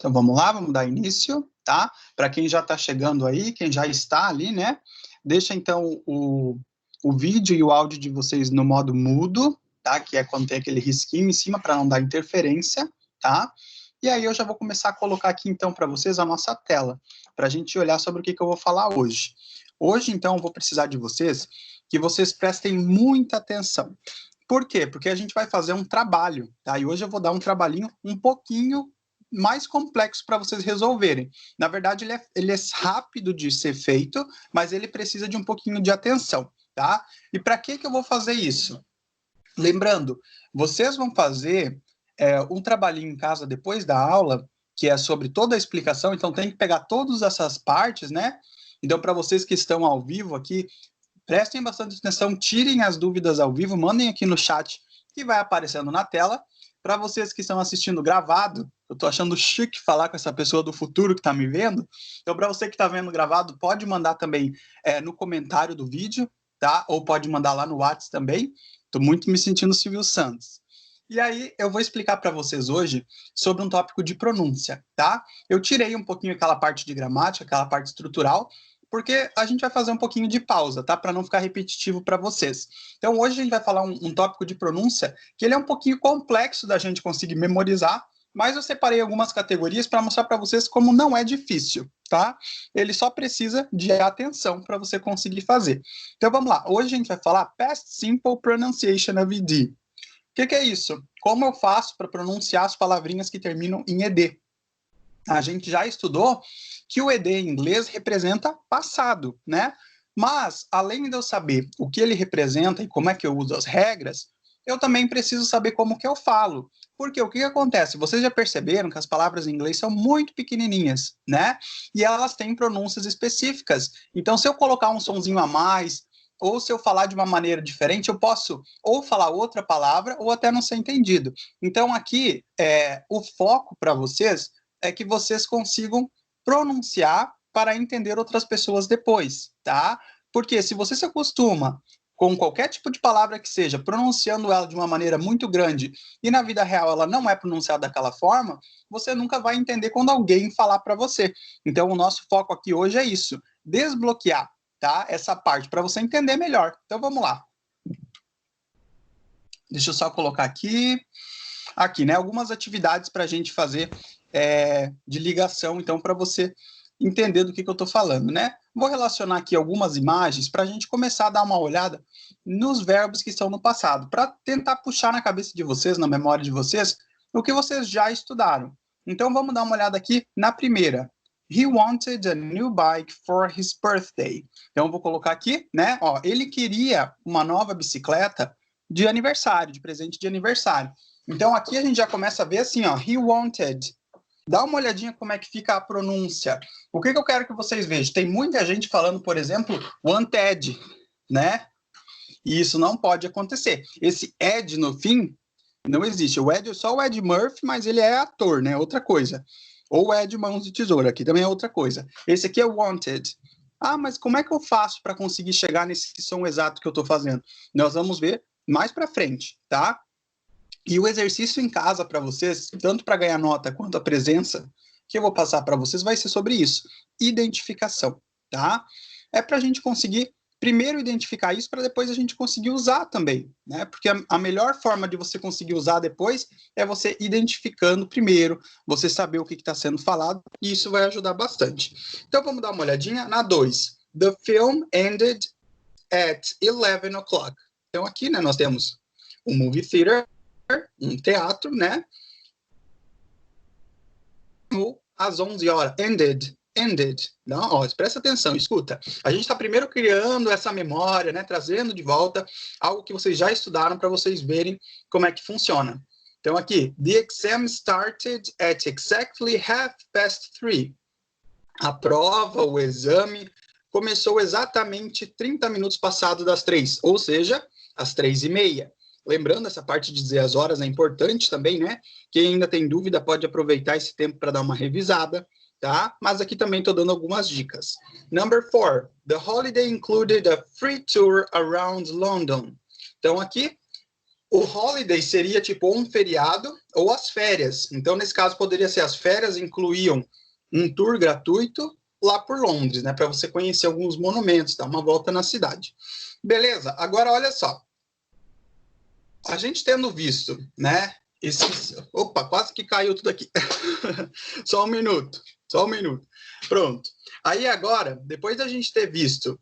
Então, vamos lá, vamos dar início, tá? Para quem já está chegando aí, quem já está ali, né? Deixa, então, o vídeo e o áudio de vocês no modo mudo, tá? Que é quando tem aquele risquinho em cima para não dar interferência, tá? E aí eu já vou começar a colocar aqui, então, para vocês a nossa tela, para a gente olhar sobre o que eu vou falar hoje. Hoje, então, eu vou precisar de vocês que vocês prestem muita atenção. Por quê? Porque a gente vai fazer um trabalho, tá? E hoje eu vou dar um trabalhinho um pouquinho mais complexo para vocês resolverem. Na verdade, ele é rápido de ser feito, mas ele precisa de um pouquinho de atenção, tá? E para que eu vou fazer isso? Lembrando, vocês vão fazer um trabalhinho em casa depois da aula, que é sobre toda a explicação, então tem que pegar todas essas partes, né? Então, para vocês que estão ao vivo aqui, prestem bastante atenção, tirem as dúvidas ao vivo, mandem aqui no chat que vai aparecendo na tela. Para vocês que estão assistindo gravado, eu estou achando chique falar com essa pessoa do futuro que está me vendo. Então, para você que está vendo gravado, pode mandar também no comentário do vídeo, tá? Ou pode mandar lá no WhatsApp também. Estou muito me sentindo Silvio Santos. E aí, eu vou explicar para vocês hoje sobre um tópico de pronúncia, tá? Eu tirei um pouquinho aquela parte de gramática, aquela parte estrutural, porque a gente vai fazer um pouquinho de pausa, tá? Para não ficar repetitivo para vocês. Então, hoje a gente vai falar um tópico de pronúncia que ele é um pouquinho complexo da gente conseguir memorizar, mas eu separei algumas categorias para mostrar para vocês como não é difícil, tá? Ele só precisa de atenção para você conseguir fazer. Então, vamos lá. Hoje a gente vai falar Past Simple Pronunciation of ED. O que é isso? Como eu faço para pronunciar as palavrinhas que terminam em ED? A gente já estudou que o ED em inglês representa passado, né? Mas, além de eu saber o que ele representa e como é que eu uso as regras, eu também preciso saber como que eu falo. Porque o que acontece? Vocês já perceberam que as palavras em inglês são muito pequenininhas, né? E elas têm pronúncias específicas. Então, se eu colocar um sonzinho a mais, ou se eu falar de uma maneira diferente, eu posso ou falar outra palavra ou até não ser entendido. Então, aqui, o foco para vocês é que vocês consigam pronunciar para entender outras pessoas depois, tá? Porque se você se acostuma com qualquer tipo de palavra que seja, pronunciando ela de uma maneira muito grande e na vida real ela não é pronunciada daquela forma, você nunca vai entender quando alguém falar para você. Então, o nosso foco aqui hoje é isso, desbloquear, tá? Essa parte para você entender melhor. Então, vamos lá. Deixa eu só colocar aqui, né? Algumas atividades para a gente fazer de ligação, então, para você entender do que eu estou falando, né? Vou relacionar aqui algumas imagens para a gente começar a dar uma olhada nos verbos que estão no passado, para tentar puxar na cabeça de vocês, na memória de vocês, o que vocês já estudaram. Então, vamos dar uma olhada aqui na primeira. He wanted a new bike for his birthday. Então, eu vou colocar aqui, né? Ó, ele queria uma nova bicicleta de aniversário, de presente de aniversário. Então, aqui a gente já começa a ver assim, ó, he wanted. Dá uma olhadinha como é que fica a pronúncia. O que eu quero que vocês vejam? Tem muita gente falando, por exemplo, wanted, né? E isso não pode acontecer. Esse ed no fim não existe. O Ed é só o Ed Murphy, mas ele é ator, né? Outra coisa. Ou o Ed Mãos de Tesoura, aqui também é outra coisa. Esse aqui é wanted. Ah, mas como é que eu faço para conseguir chegar nesse som exato que eu estou fazendo? Nós vamos ver mais para frente, tá? E o exercício em casa para vocês, tanto para ganhar nota quanto a presença, que eu vou passar para vocês, vai ser sobre isso. Identificação, tá? É para a gente conseguir primeiro identificar isso para depois a gente conseguir usar também, né? Porque a melhor forma de você conseguir usar depois é você identificando primeiro, você saber o que está sendo falado, e isso vai ajudar bastante. Então vamos dar uma olhadinha na 2. The film ended at 11 o'clock. Então aqui, né, nós temos um movie theater, um teatro, né? Às 11 horas. Ended. Não, ó, presta atenção, escuta. A gente está primeiro criando essa memória, né? Trazendo de volta algo que vocês já estudaram para vocês verem como é que funciona. Então, aqui, the exam started at exactly 3:30. A prova, o exame, começou exatamente 30 minutos passados das 3, ou seja, às 3:30. Lembrando, essa parte de dizer as horas é importante também, né? Quem ainda tem dúvida pode aproveitar esse tempo para dar uma revisada, tá? Mas aqui também estou dando algumas dicas. Number 4. The holiday included a free tour around London. Então, aqui, O holiday seria tipo um feriado ou as férias. Então, nesse caso, poderia ser as férias incluíam um tour gratuito lá por Londres, né? Para você conhecer alguns monumentos, dar uma volta na cidade. Beleza, agora olha só. A gente tendo visto, né? Opa, quase que caiu tudo aqui. Só um minuto. Pronto. Aí agora, depois da gente ter visto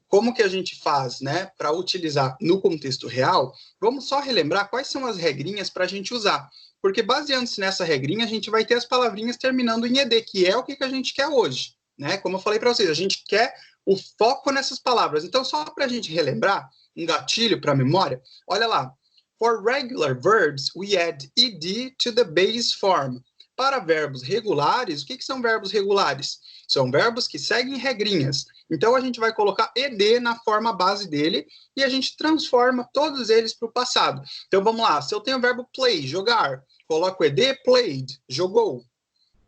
como que a gente faz, né, para utilizar no contexto real, vamos só relembrar quais são as regrinhas para a gente usar. Porque baseando-se nessa regrinha, a gente vai ter as palavrinhas terminando em ED, que é o que a gente quer hoje, né? Como eu falei para vocês, a gente quer o foco nessas palavras. Então, só para a gente relembrar, um gatilho para a memória, olha lá. For regular verbs, we add ed to the base form. Para verbos regulares, o que são verbos regulares? São verbos que seguem regrinhas. Então, a gente vai colocar ed na forma base dele e a gente transforma todos eles para o passado. Então, vamos lá. Se eu tenho o verbo play, jogar, coloco ed, played, jogou.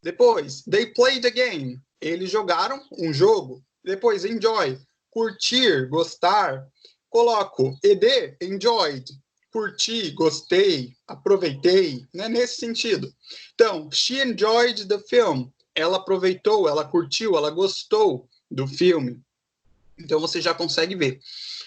Depois, they played a game. Eles jogaram um jogo. Depois, enjoy, curtir, gostar. Coloco ed, enjoyed. Curti, gostei, aproveitei, né? Nesse sentido. Então, she enjoyed the film. Ela aproveitou, ela curtiu, ela gostou do filme. Então, você já consegue ver.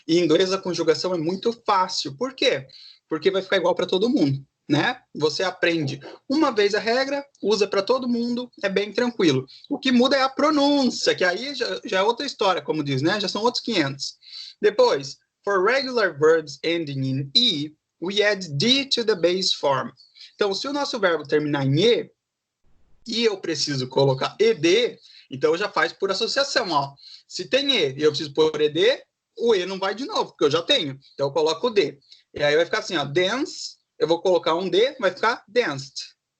E em inglês, a conjugação é muito fácil. Por quê? Porque vai ficar igual para todo mundo, né? Você aprende uma vez a regra, usa para todo mundo, é bem tranquilo. O que muda é a pronúncia, que aí já é outra história, como diz, né? Já são outros 500. Depois, for regular verbs ending in E, we add D to the base form. Então, se o nosso verbo terminar em E eu preciso colocar ED, então já faz por associação, ó. Se tem E e eu preciso pôr ED, o E não vai de novo, porque eu já tenho. Então eu coloco o D. E aí vai ficar assim, ó, dance, eu vou colocar um D, vai ficar danced,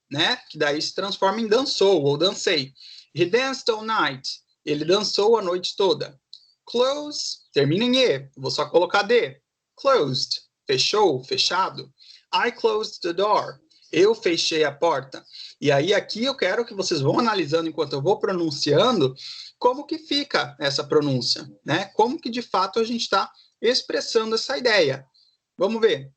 né? Que daí se transforma em dançou ou dancei. He danced all night. Ele dançou a noite toda. Close, termina em E, vou só colocar D. Closed, fechou, fechado. I closed the door. Eu fechei a porta. E aí aqui eu quero que vocês vão analisando enquanto eu vou pronunciando como que fica essa pronúncia, né? Como que de fato a gente está expressando essa ideia. Vamos ver.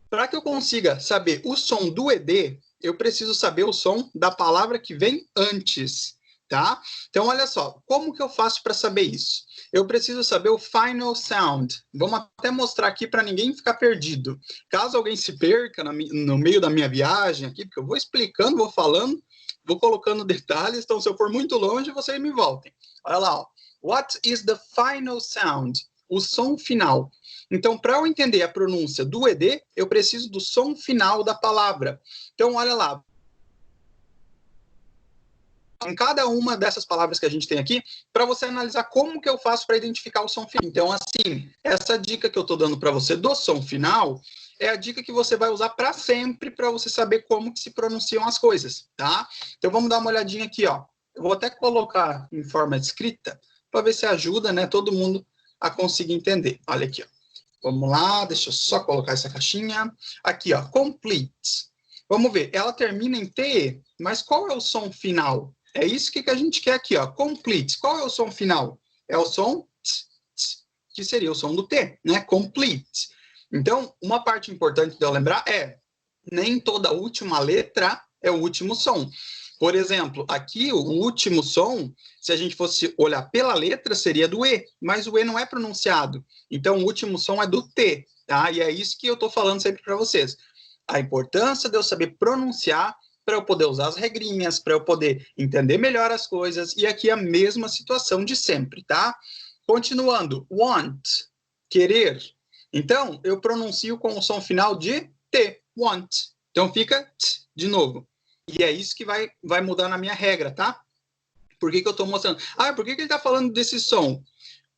Para que eu consiga saber o som do ED, eu preciso saber o som da palavra que vem antes, tá? Então, olha só, como que eu faço para saber isso? Eu preciso saber o final sound. Vamos até mostrar aqui para ninguém ficar perdido. Caso alguém se perca no meio da minha viagem aqui, porque eu vou explicando, vou falando, vou colocando detalhes, então se eu for muito longe, vocês me voltem. Olha lá, ó. What is the final sound? O som final. Então, para eu entender a pronúncia do ED, eu preciso do som final da palavra. Então, olha lá. Em cada uma dessas palavras que a gente tem aqui, para você analisar como que eu faço para identificar o som final. Então, assim, essa dica que eu estou dando para você do som final é a dica que você vai usar para sempre para você saber como que se pronunciam as coisas, tá? Então, vamos dar uma olhadinha aqui, ó. Eu vou até colocar em forma escrita para ver se ajuda, né, todo mundo a conseguir entender. Olha aqui, ó. Vamos lá, deixa eu só colocar essa caixinha. Aqui, ó, complete. Vamos ver, ela termina em T, mas qual é o som final? É isso que a gente quer aqui, ó, complete. Qual é o som final? É o som t, t, que seria o som do T, né? Complete. Então, uma parte importante de eu lembrar é, nem toda última letra é o último som. Por exemplo, aqui o último som, se a gente fosse olhar pela letra, seria do E, mas o E não é pronunciado. Então, o último som é do T, tá? E é isso que eu estou falando sempre para vocês. A importância de eu saber pronunciar para eu poder usar as regrinhas, para eu poder entender melhor as coisas. E aqui a mesma situação de sempre, tá? Continuando, want, querer. Então, eu pronuncio com o som final de T, want. Então, fica t, de novo. E é isso que vai mudar na minha regra, tá? Por que eu estou mostrando? Ah, por que ele está falando desse som?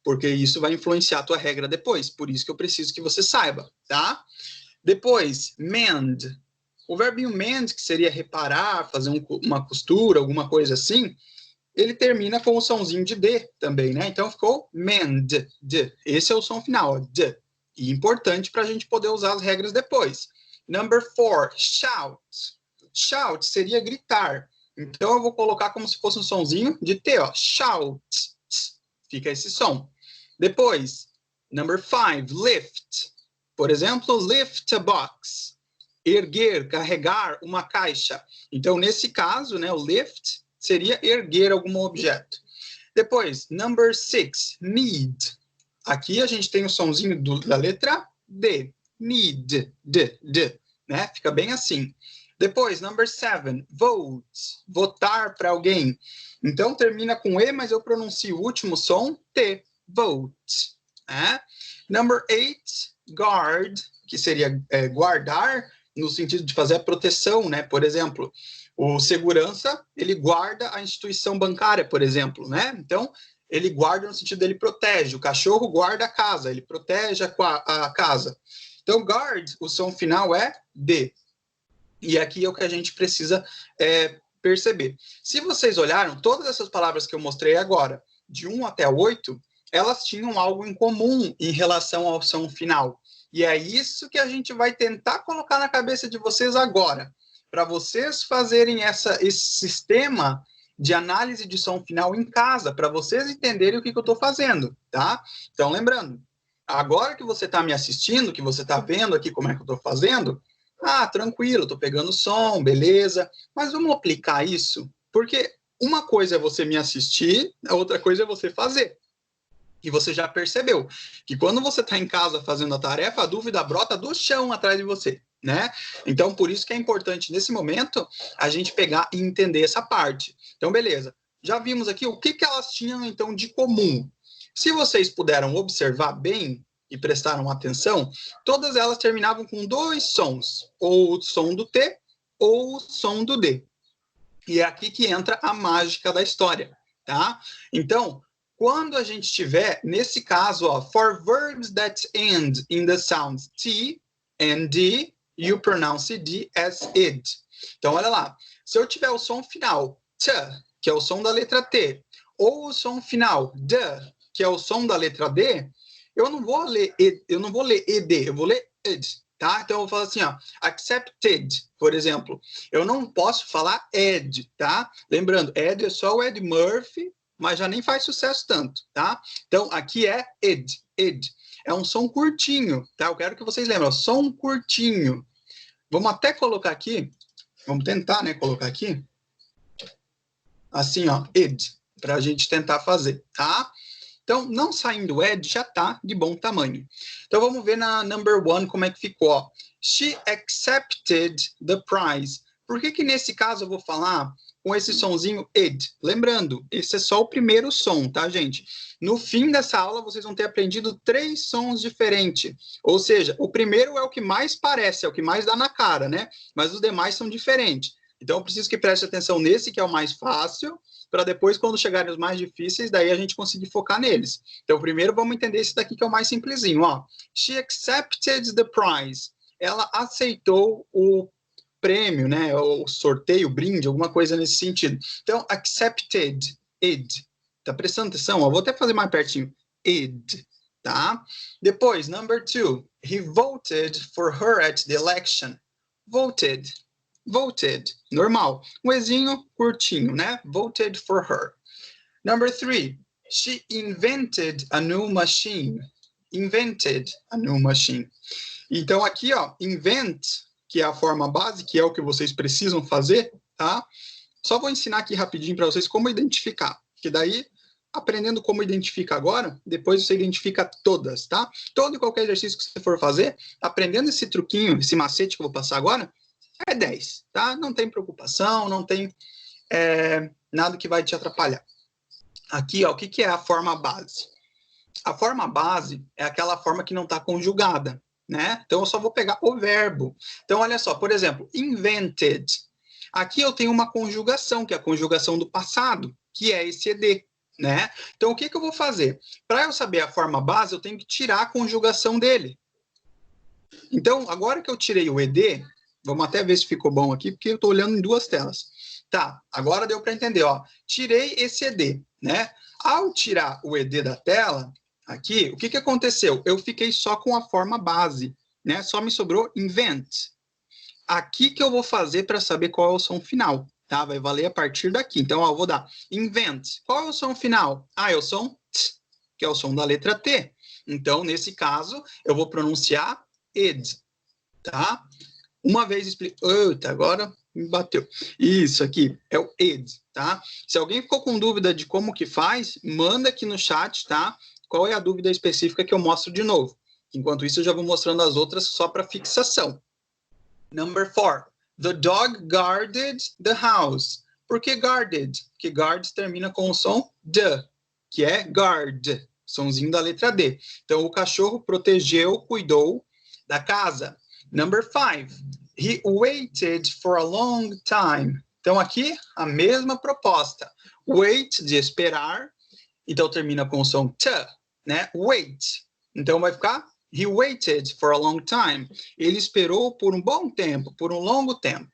Porque isso vai influenciar a tua regra depois. Por isso que eu preciso que você saiba, tá? Depois, mend. O verbinho mend, que seria reparar, fazer uma costura, alguma coisa assim, ele termina com o somzinho de D também, né? Então ficou mend, D. Esse é o som final, ó, D. E importante para a gente poder usar as regras depois. Number 4, shout. Shout seria gritar. Então eu vou colocar como se fosse um sonzinho de T, ó. Shout. Fica esse som. Depois, number 5, lift. Por exemplo, lift a box. Erguer, carregar uma caixa. Então, nesse caso, né, o lift seria erguer algum objeto. Depois, number 6, need. Aqui a gente tem o sonzinho da letra D. Need, D, né? Fica bem assim. Depois, number 7, vote. Votar para alguém. Então, termina com E, mas eu pronuncio o último som, T. Vote. Né? Number 8, guard, que seria guardar, no sentido de fazer a proteção, né? Por exemplo, o segurança, ele guarda a instituição bancária, por exemplo, né? Então, ele guarda no sentido dele protege. O cachorro guarda a casa, ele protege a casa. Então, guard, o som final é D. E aqui é o que a gente precisa perceber. Se vocês olharam, todas essas palavras que eu mostrei agora, de 1 até 8, elas tinham algo em comum em relação ao som final. E é isso que a gente vai tentar colocar na cabeça de vocês agora, para vocês fazerem esse sistema de análise de som final em casa, para vocês entenderem o que eu estou fazendo, tá? Então, lembrando, agora que você está me assistindo, que você está vendo aqui como é que eu estou fazendo, tranquilo, estou pegando som, beleza, mas vamos aplicar isso, porque uma coisa é você me assistir, a outra coisa é você fazer. E você já percebeu que quando você está em casa fazendo a tarefa, a dúvida brota do chão atrás de você, né? Então, por isso que é importante, nesse momento, a gente pegar e entender essa parte. Então, beleza. Já vimos aqui o que elas tinham, então, de comum. Se vocês puderam observar bem e prestaram atenção, todas elas terminavam com 2 sons, ou o som do T ou o som do D. E é aqui que entra a mágica da história, tá? Então, quando a gente tiver, nesse caso, ó, for verbs that end in the sounds T and D, you pronounce D as id. Então, olha lá. Se eu tiver o som final, T, que é o som da letra T, ou o som final, D, que é o som da letra D, eu não vou ler ed, eu vou ler id, tá? Então, eu vou falar assim, ó, accepted, por exemplo. Eu não posso falar ed, tá? Lembrando, ed é só o Ed Murphy, mas já nem faz sucesso tanto, tá? Então, aqui é id. É um som curtinho, tá? Eu quero que vocês lembrem, som curtinho. Vamos até colocar aqui, vamos tentar, né, colocar aqui, assim, ó, id, para a gente tentar fazer, tá? Então, não saindo ed, já tá de bom tamanho. Então, vamos ver na number 1 como é que ficou, ó. She accepted the prize. Por que nesse caso eu vou falar com esse sonzinho id? Lembrando, esse é só o primeiro som, tá, gente? No fim dessa aula, vocês vão ter aprendido 3 sons diferentes. Ou seja, o primeiro é o que mais parece, é o que mais dá na cara, né? Mas os demais são diferentes. Então, eu preciso que preste atenção nesse, que é o mais fácil, para depois, quando chegarem os mais difíceis, daí a gente conseguir focar neles. Então, primeiro, vamos entender esse daqui, que é o mais simplesinho, ó. She accepted the prize. Ela aceitou o prêmio, né, o sorteio, o brinde, alguma coisa nesse sentido. Então, accepted, id. Tá prestando atenção? Ó, vou até fazer mais pertinho. Id, tá? Depois, number 2. He voted for her at the election. Voted. Normal. Um ezinho curtinho, né? Voted for her. Number 3. She invented a new machine. Então, aqui, ó, invent, que é a forma base, que é o que vocês precisam fazer, tá? Só vou ensinar aqui rapidinho para vocês como identificar, que daí, aprendendo como identifica agora, depois você identifica todas, tá? Todo e qualquer exercício que você for fazer, aprendendo esse truquinho, esse macete que eu vou passar agora, é 10, tá? Não tem preocupação, não tem nada que vai te atrapalhar. Aqui, ó, o que é a forma base? A forma base é aquela forma que não está conjugada, né? Então, eu só vou pegar o verbo. Então, olha só, por exemplo, invented. Aqui eu tenho uma conjugação, que é a conjugação do passado, que é esse ed, né? Então, o que eu vou fazer? Para eu saber a forma base, eu tenho que tirar a conjugação dele. Então, agora que eu tirei o ed, vamos até ver se ficou bom aqui, porque eu estou olhando em 2 telas. Tá, agora deu para entender, ó. Tirei esse ed, né? Ao tirar o ed da tela, aqui, o que aconteceu? Eu fiquei só com a forma base, né? Só me sobrou invent. Aqui que eu vou fazer para saber qual é o som final, tá? Vai valer a partir daqui. Então, ó, eu vou dar invent. Qual é o som final? É o som T, que é o som da letra T. Então, nesse caso, eu vou pronunciar id, tá? Uma vez explico... Eita, agora me bateu. Isso aqui é o id, tá? Se alguém ficou com dúvida de como que faz, manda aqui no chat, tá? Qual é a dúvida específica que eu mostro de novo. Enquanto isso, eu já vou mostrando as outras só para fixação. Number 4. The dog guarded the house. Por que guarded? Porque guard termina com o som D, que é guard, sonzinho da letra D. Então, o cachorro protegeu, cuidou da casa. Number 5. He waited for a long time. Então, aqui, a mesma proposta. Wait, de esperar. Então, termina com o som T, né? Wait. Então, vai ficar he waited for a long time. Ele esperou por um bom tempo, por um longo tempo.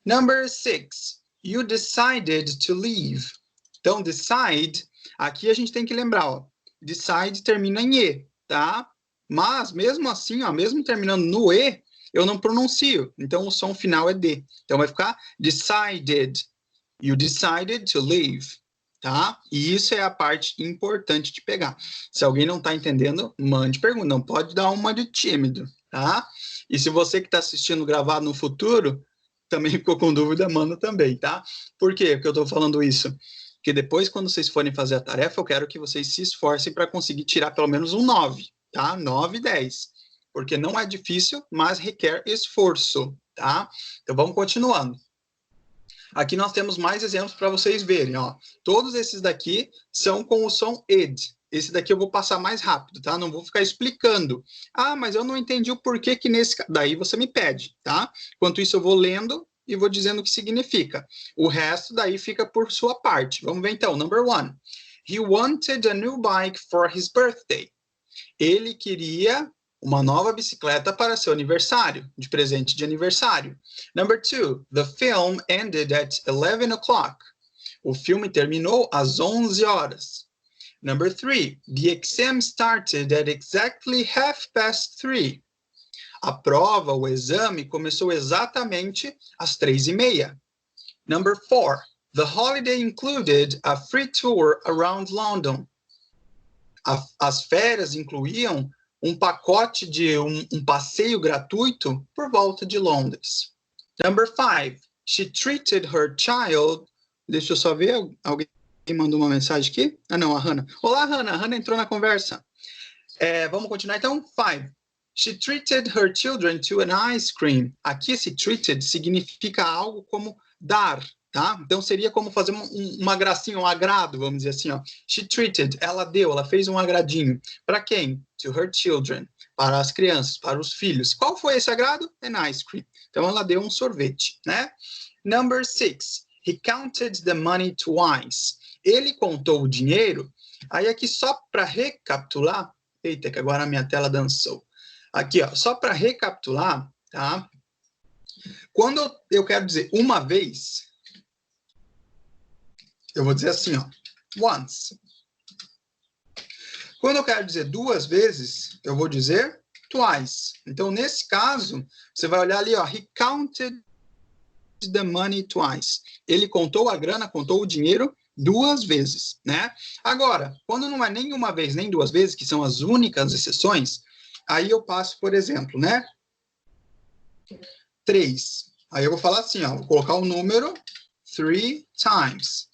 Number 6. You decided to leave. Então, decide, aqui a gente tem que lembrar, ó. Decide termina em E, tá? Mas, mesmo assim, ó, mesmo terminando no E, eu não pronuncio. Então, o som final é D. Então, vai ficar decided. You decided to leave. Tá? E isso é a parte importante de pegar. Se alguém não está entendendo, mande pergunta. Não pode dar uma de tímido, tá? E se você que está assistindo gravado no futuro, também ficou com dúvida, manda também, tá? Por quê que eu estou falando isso? Porque depois, quando vocês forem fazer a tarefa, eu quero que vocês se esforcem para conseguir tirar pelo menos um 9, tá? 9 e 10. Porque não é difícil, mas requer esforço, tá? Então, vamos continuando. Aqui nós temos mais exemplos para vocês verem, ó. Todos esses daqui são com o som id. Esse daqui eu vou passar mais rápido, tá? Não vou ficar explicando. Ah, mas eu não entendi o porquê que nesse... Daí você me pede, tá? Enquanto isso eu vou lendo e vou dizendo o que significa. O resto daí fica por sua parte. Vamos ver então. Number 1. He wanted a new bike for his birthday. Ele queria uma nova bicicleta para seu aniversário, de presente de aniversário. Number 2, the film ended at 11 o'clock. O filme terminou às 11 horas. Number 3, the exam started at exactly 3:30. A prova, o exame, começou exatamente às 3:30. Number 4, the holiday included a free tour around London. As férias incluíam um pacote de um passeio gratuito por volta de Londres. Number 5, she treated her child... Deixa eu só ver, alguém mandou uma mensagem aqui? Ah, não, a Hannah. Olá, Hannah. A Hannah entrou na conversa. Vamos continuar, então. 5. She treated her children to an ice cream. Aqui esse treated significa algo como dar, tá? Então seria como fazer uma gracinha, um agrado, vamos dizer assim, ó. She treated, ela deu, ela fez um agradinho. Para quem? To her children. Para as crianças, para os filhos. Qual foi esse agrado? An ice cream. Então ela deu um sorvete, né? Number 6. He counted the money twice. Ele contou o dinheiro. Aí aqui só para recapitular. Eita, que agora a minha tela dançou. Aqui, ó, só para recapitular, tá? Quando eu quero dizer uma vez, eu vou dizer assim, ó, once. Quando eu quero dizer duas vezes, eu vou dizer twice. Então, nesse caso, você vai olhar ali, ó, he counted the money twice. Ele contou a grana, contou o dinheiro duas vezes, né? Agora, quando não é nem uma vez, nem duas vezes, que são as únicas exceções, aí eu passo, por exemplo, né? 3. Aí eu vou falar assim, ó, vou colocar o número 3 times.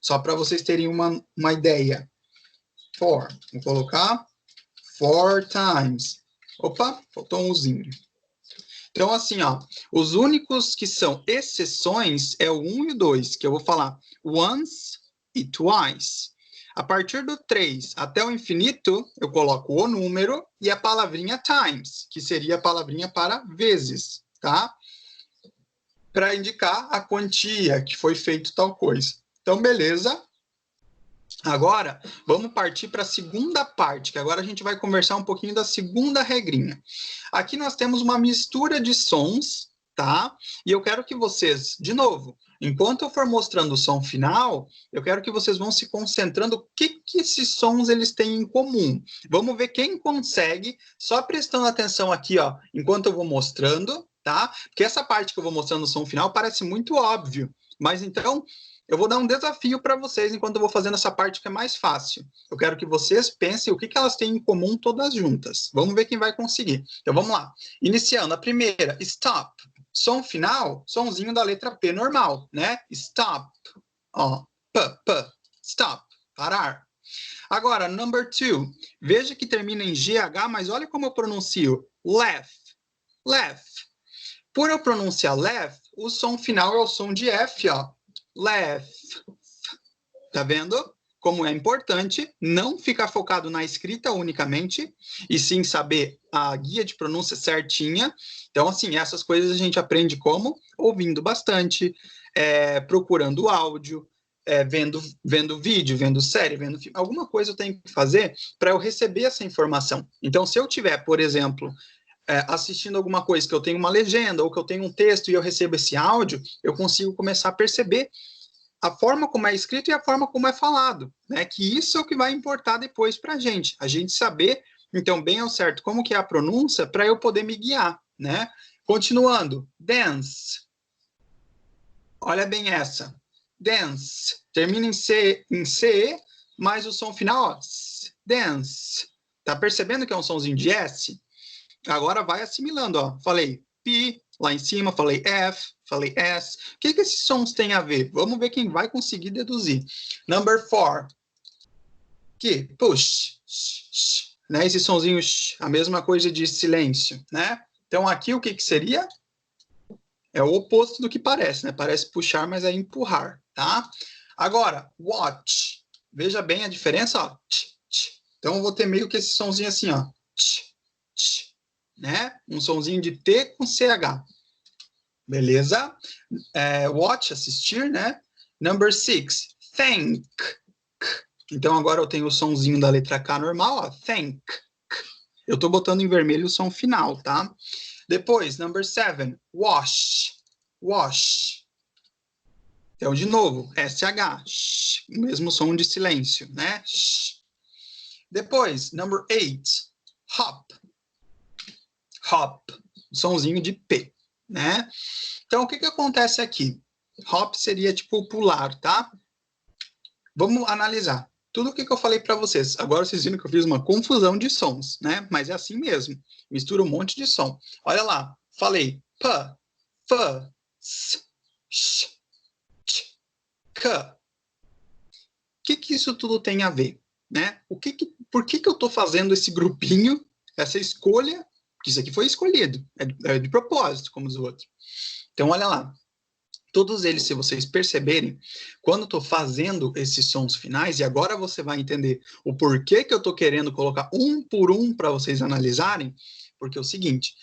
Só para vocês terem uma ideia. 4. Vou colocar 4 times. Opa, faltou um uzinho. Então, assim, ó, os únicos que são exceções é o 1 e o 2, que eu vou falar once e twice. A partir do 3 até o infinito, eu coloco o número e a palavrinha times, que seria a palavrinha para vezes, tá? Para indicar a quantia que foi feito tal coisa. Então, beleza. Agora, vamos partir para a segunda parte, que agora a gente vai conversar um pouquinho da segunda regrinha. Aqui nós temos uma mistura de sons, tá? E eu quero que vocês, de novo, enquanto eu for mostrando o som final, eu quero que vocês vão se concentrando o que esses sons eles têm em comum. Vamos ver quem consegue, só prestando atenção aqui, ó, enquanto eu vou mostrando, tá? Porque essa parte que eu vou mostrando o som final parece muito óbvio. Mas então, eu vou dar um desafio para vocês enquanto eu vou fazendo essa parte que é mais fácil. Eu quero que vocês pensem o que elas têm em comum todas juntas. Vamos ver quem vai conseguir. Então, vamos lá. Iniciando, a primeira, stop. Som final, somzinho da letra P normal, né? Stop. Ó, p, stop, parar. Agora, number 2. Veja que termina em GH, mas olha como eu pronuncio. Left. Por eu pronunciar left, o som final é o som de F, ó. Left. Tá vendo? Como é importante não ficar focado na escrita unicamente, e sim saber a guia de pronúncia certinha. Então, assim, essas coisas a gente aprende como? Ouvindo bastante, procurando áudio, vendo vídeo, vendo série, vendo filme. Alguma coisa eu tenho que fazer para eu receber essa informação. Então, se eu tiver, por exemplo, assistindo alguma coisa que eu tenho uma legenda ou que eu tenho um texto e eu recebo esse áudio, eu consigo começar a perceber a forma como é escrito e a forma como é falado, né? Que isso é o que vai importar depois para a gente saber, então, bem ao certo, como que é a pronúncia para eu poder me guiar, né? Continuando, dance. Olha bem essa. Dance. Termina em CE, mas o som final, ó, dance. Tá percebendo que é um somzinho de S? Agora vai assimilando, ó. Falei P lá em cima, falei F, falei S. O que esses sons têm a ver? Vamos ver quem vai conseguir deduzir. Number 4. Que? Push. Né? Esse sonzinho, a mesma coisa de silêncio, né? Então aqui o que seria? É o oposto do que parece, né? Parece puxar, mas é empurrar, tá? Agora, watch. Veja bem a diferença, ó. Então eu vou ter meio que esse sonzinho assim, ó. Né? Um sonzinho de T com CH. Beleza? Watch, assistir, né? Number 6, thank. Então agora eu tenho o sonzinho da letra K normal, ó, thank. Eu estou botando em vermelho o som final, tá? Depois, number 7, wash. Wash. Então, de novo, SH. O mesmo som de silêncio, né? Depois, number 8, hop. Hop. Sonzinho de P, né? Então, o que acontece aqui? Hop seria tipo pular, tá? Vamos analisar. Tudo o que eu falei para vocês. Agora vocês viram que eu fiz uma confusão de sons, né? Mas é assim mesmo. Mistura um monte de som. Olha lá. Falei p, f, s, sh, ch, k. O que isso tudo tem a ver, né? Por que eu estou fazendo esse grupinho, essa escolha? Porque isso aqui foi escolhido. É de propósito, como os outros. Então, olha lá. Todos eles, se vocês perceberem, quando eu estou fazendo esses sons finais, e agora você vai entender o porquê que eu estou querendo colocar um por um para vocês analisarem, porque é o seguinte,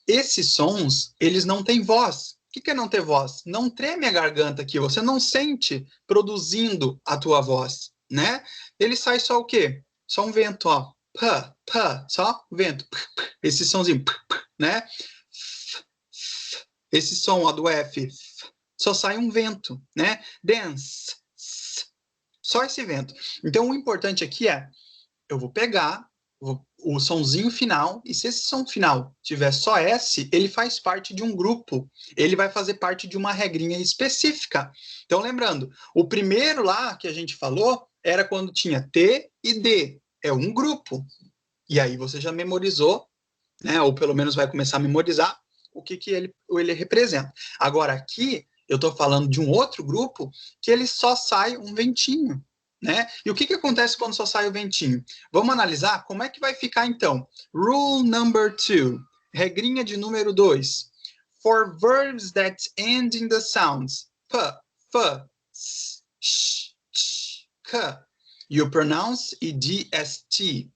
esses sons, eles não têm voz. O que é não ter voz? Não treme a garganta aqui, você não sente produzindo a tua voz, né? Ele sai só o quê? Só um vento, ó. Pá, pá, só vento. Esse somzinho, né? Esse som, ó, do F, só sai um vento, né? Dance. Só esse vento. Então, o importante aqui é, eu vou pegar o sonzinho final, e se esse som final tiver só S, ele faz parte de um grupo. Ele vai fazer parte de uma regrinha específica. Então, lembrando, o primeiro lá que a gente falou era quando tinha T e D. É um grupo. E aí você já memorizou, né? Ou pelo menos vai começar a memorizar o que ele representa. Agora, aqui, eu estou falando de um outro grupo que ele só sai um ventinho, né? E o que acontece quando só sai o ventinho? Vamos analisar como é que vai ficar, então. Rule number 2. Regrinha de número 2. For verbs that end in the sounds p, f, s, sh, ch, k, you pronounce EDST.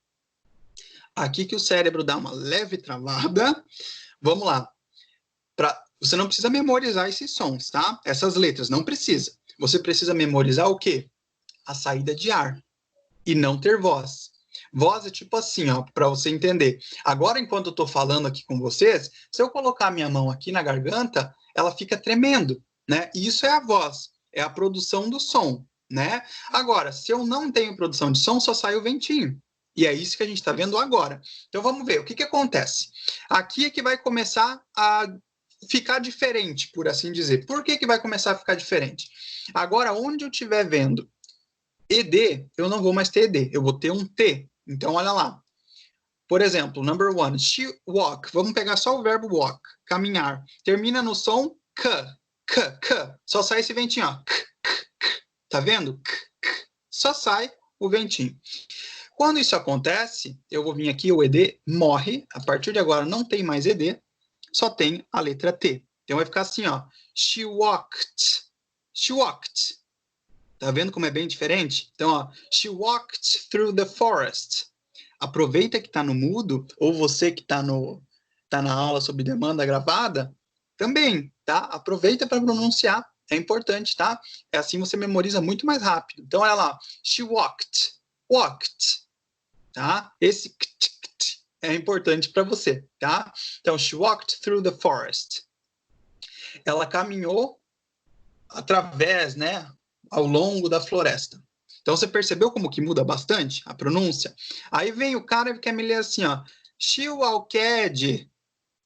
Aqui que o cérebro dá uma leve travada. Vamos lá. Você não precisa memorizar esses sons, tá? Essas letras, não precisa. Você precisa memorizar o quê? A saída de ar. E não ter voz. Voz é tipo assim, ó, para você entender. Agora, enquanto eu tô falando aqui com vocês, se eu colocar a minha mão aqui na garganta, ela fica tremendo, né? E isso é a voz, é a produção do som, né? Agora, se eu não tenho produção de som, só sai o ventinho. E é isso que a gente está vendo agora. Então, vamos ver. O que acontece? Aqui é que vai começar a ficar diferente, por assim dizer. Por que vai começar a ficar diferente? Agora, onde eu estiver vendo ED, eu não vou mais ter ED, eu vou ter um T. Então, olha lá. Por exemplo, number 1, she walk. Vamos pegar só o verbo walk, caminhar. Termina no som K. Só sai esse ventinho, ó. Tá vendo? Só sai o ventinho. Quando isso acontece, eu vou vir aqui, o ED morre. A partir de agora não tem mais ED, só tem a letra T. Então vai ficar assim, ó. She walked. She walked. Tá vendo como é bem diferente? Então, ó. She walked through the forest. Aproveita que tá no mudo, ou você que tá na aula sob demanda gravada, também, tá? Aproveita para pronunciar. É importante, tá? É assim você memoriza muito mais rápido. Então, olha lá. She walked. Walked. Tá? Esse é importante para você, tá? Então, she walked through the forest. Ela caminhou através, né, ao longo da floresta. Então, você percebeu como que muda bastante a pronúncia? Aí vem o cara que quer me ler assim, ó. She walked.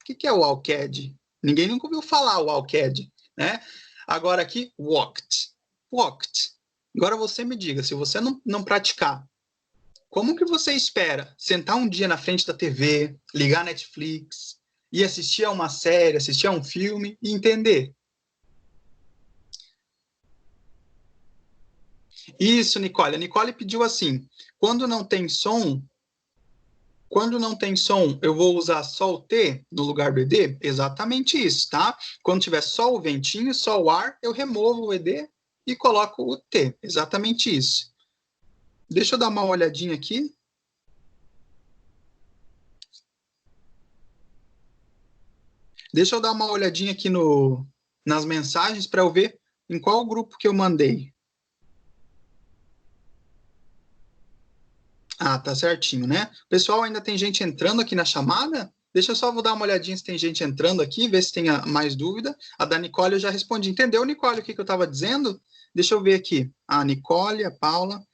O que é o walked? Ninguém nunca ouviu falar o walked, né? Agora aqui, walked. Walked. Agora você me diga, se você não praticar, como que você espera sentar um dia na frente da TV, ligar Netflix e assistir a uma série, assistir a um filme e entender? Isso, Nicole. A Nicole pediu assim, quando não tem som, eu vou usar só o T no lugar do ED? Exatamente isso, tá? Quando tiver só o ventinho, só o ar, eu removo o ED e coloco o T. Exatamente isso. Deixa eu dar uma olhadinha aqui. Deixa eu dar uma olhadinha aqui nas mensagens para eu ver em qual grupo que eu mandei. Ah, tá certinho, né? Pessoal, ainda tem gente entrando aqui na chamada? Deixa eu só vou dar uma olhadinha se tem gente entrando aqui, ver se tem mais dúvida. A da Nicole eu já respondi. Entendeu, Nicole, o que eu estava dizendo? Deixa eu ver aqui. A Nicole, a Paula.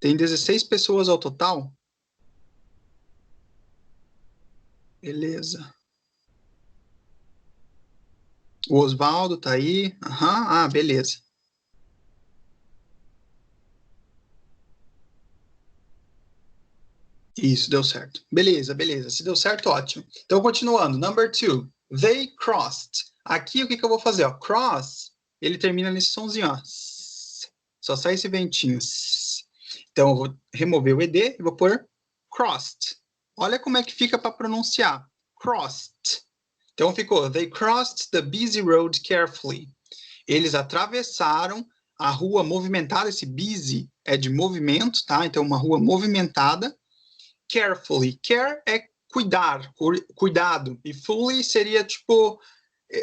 Tem 16 pessoas ao total? Beleza. O Osvaldo tá aí. Aham. Ah, beleza. Isso, deu certo. Beleza, beleza. Se deu certo, ótimo. Então, continuando. Number 2. They crossed. Aqui, o que eu vou fazer? Ó, cross, ele termina nesse sonzinho, ó. Só sai esse ventinho. Então, eu vou remover o ED e vou pôr crossed. Olha como é que fica para pronunciar. Crossed. Então, ficou, they crossed the busy road carefully. Eles atravessaram a rua movimentada. Esse busy é de movimento, tá? Então, uma rua movimentada. Carefully. Care é cuidar, cuidado. E fully seria, tipo,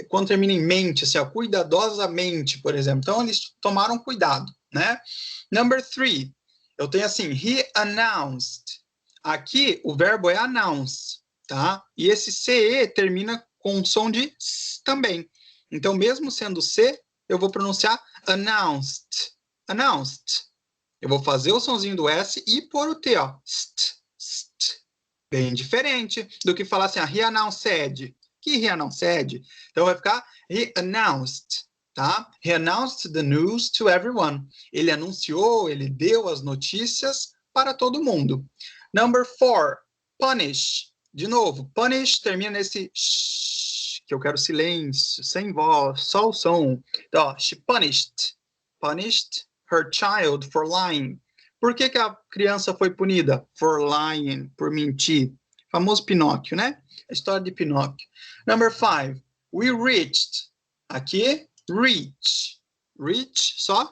quando termina em mente, assim, ó, cuidadosamente, por exemplo. Então, eles tomaram cuidado, né? Number 3. Eu tenho assim, he announced. Aqui, o verbo é announce, tá? E esse CE termina com um som de S também. Então, mesmo sendo C, eu vou pronunciar announced. Announced. Eu vou fazer o sonzinho do S e pôr o T, ó. St. Bem diferente do que falar assim, he announced. Que he announced? Então vai ficar he announced, tá? He announced the news to everyone. Ele anunciou, ele deu as notícias para todo mundo. Number 4, punish. De novo, punish termina nesse shh, que eu quero silêncio, sem voz, só o som. Então, ó, she punished her child for lying. Por que a criança foi punida? For lying, por mentir. Famoso Pinóquio, né? A história de Pinóquio. Number 5. We reached. Aqui, reach. Reach, só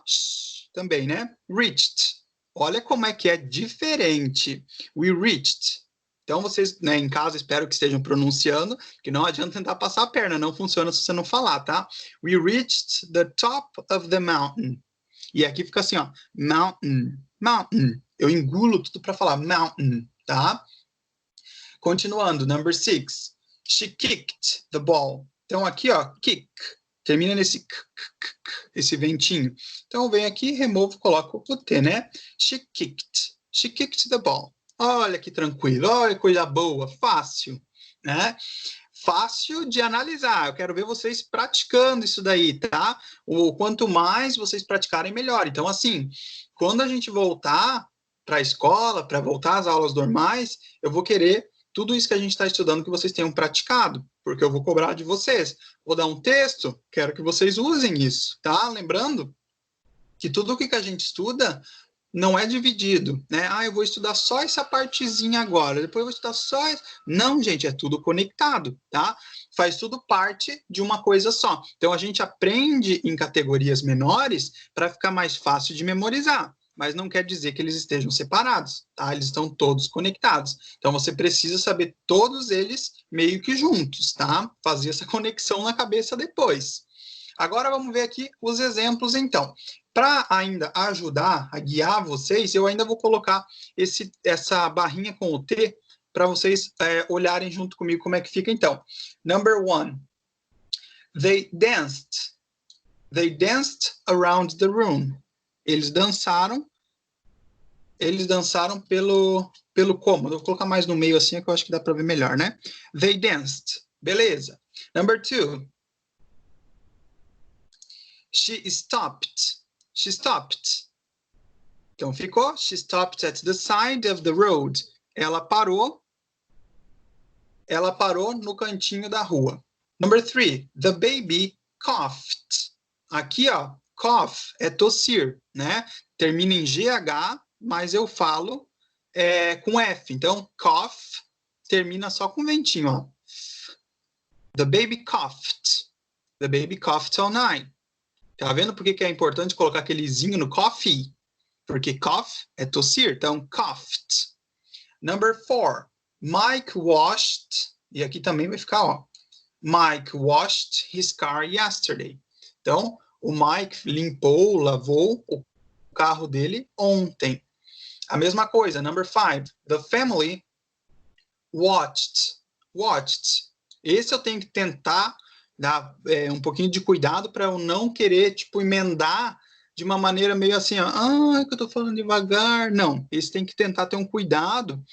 também, né? Reached. Olha como é que é diferente. We reached. Então, vocês, né, em casa, espero que estejam pronunciando, que não adianta tentar passar a perna, não funciona se você não falar, tá? We reached the top of the mountain. E aqui fica assim, ó, mountain, mountain. Eu engulo tudo para falar mountain, tá? Continuando, number 6. She kicked the ball. Então aqui, ó, kick. Termina nesse esse ventinho. Então vem aqui, removo, coloco o T, né? She kicked the ball. Olha que tranquilo, olha que coisa boa, fácil, né? fácil de analisar. Eu quero ver vocês praticando isso daí, tá? Quanto mais vocês praticarem, melhor. Então, assim, quando a gente voltar para a escola, para voltar às aulas normais, eu vou querer tudo isso que a gente está estudando que vocês tenham praticado, porque eu vou cobrar de vocês. Vou dar um texto, quero que vocês usem isso, tá? Lembrando que tudo o que a gente estuda não é dividido, né? Eu vou estudar só essa partezinha agora, depois eu vou estudar só... Não, gente, é tudo conectado, tá? Faz tudo parte de uma coisa só. Então, a gente aprende em categorias menores para ficar mais fácil de memorizar, mas não quer dizer que eles estejam separados, tá? Eles estão todos conectados. Então, você precisa saber todos eles meio que juntos, tá? Fazer essa conexão na cabeça depois. Agora, vamos ver aqui os exemplos, então. Para ainda ajudar a guiar vocês, eu ainda vou colocar essa barrinha com o T para vocês olharem junto comigo como é que fica, então. Number 1. They danced. They danced around the room. Eles dançaram pelo cômodo. Vou colocar mais no meio assim, que eu acho que dá para ver melhor, né? They danced. Beleza. Number 2. She stopped. She stopped. Então ficou. She stopped at the side of the road. Ela parou no cantinho da rua. Number 3. The baby coughed. Aqui, ó, cough é tossir, né? Termina em GH, mas eu falo com F. Então, cough termina só com ventinho, ó. The baby coughed. The baby coughed all night. Tá vendo por que é importante colocar aquele zinho no coffee? Porque cough é tossir, então coughed. Number 4. Mike washed, e aqui também vai ficar, ó. Mike washed his car yesterday. Então, o Mike limpou, lavou o carro dele ontem. A mesma coisa, number 5. The family watched. Watched. Esse eu tenho que tentar dar um pouquinho de cuidado para eu não querer, tipo, emendar de uma maneira meio assim, ó, que eu tô falando devagar. Não, esse tem que tentar ter um cuidado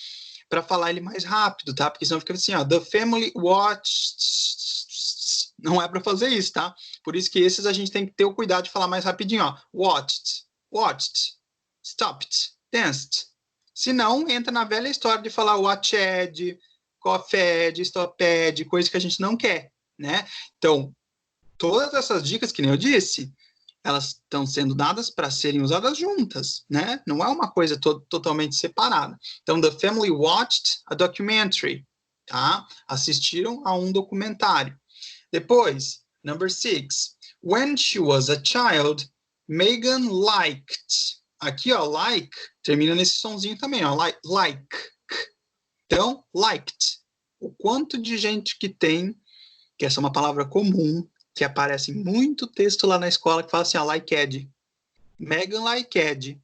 para falar ele mais rápido, tá? Porque senão fica assim, ó, the family watched. Não é para fazer isso, tá? Por isso que esses a gente tem que ter o cuidado de falar mais rapidinho, ó. Watched, watched, stopped, danced. Se não, entra na velha história de falar watched, coughed, stopped, coisa que a gente não quer, né? Então, todas essas dicas, que nem eu disse, elas estão sendo dadas para serem usadas juntas, né? Não é uma coisa totalmente separada. Então, the family watched a documentary, tá? Assistiram a um documentário. Depois, number 6. When she was a child, Megan liked. Aqui, ó, like, termina nesse sonzinho também, ó, like. Então, liked. O quanto de gente que tem, que essa é uma palavra comum, que aparece em muito texto lá na escola, que fala assim, ó, liked. Megan liked.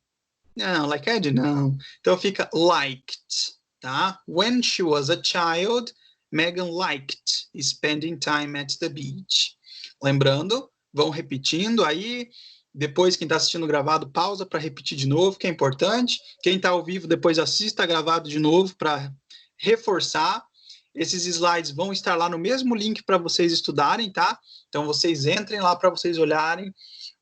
Não, liked não. Então fica liked, tá? When she was a child, Megan liked spending time at the beach. Lembrando, vão repetindo aí. Depois, quem está assistindo gravado, pausa para repetir de novo, que é importante. Quem está ao vivo, depois assista gravado de novo para reforçar. Esses slides vão estar lá no mesmo link para vocês estudarem, tá? Então, vocês entrem lá para vocês olharem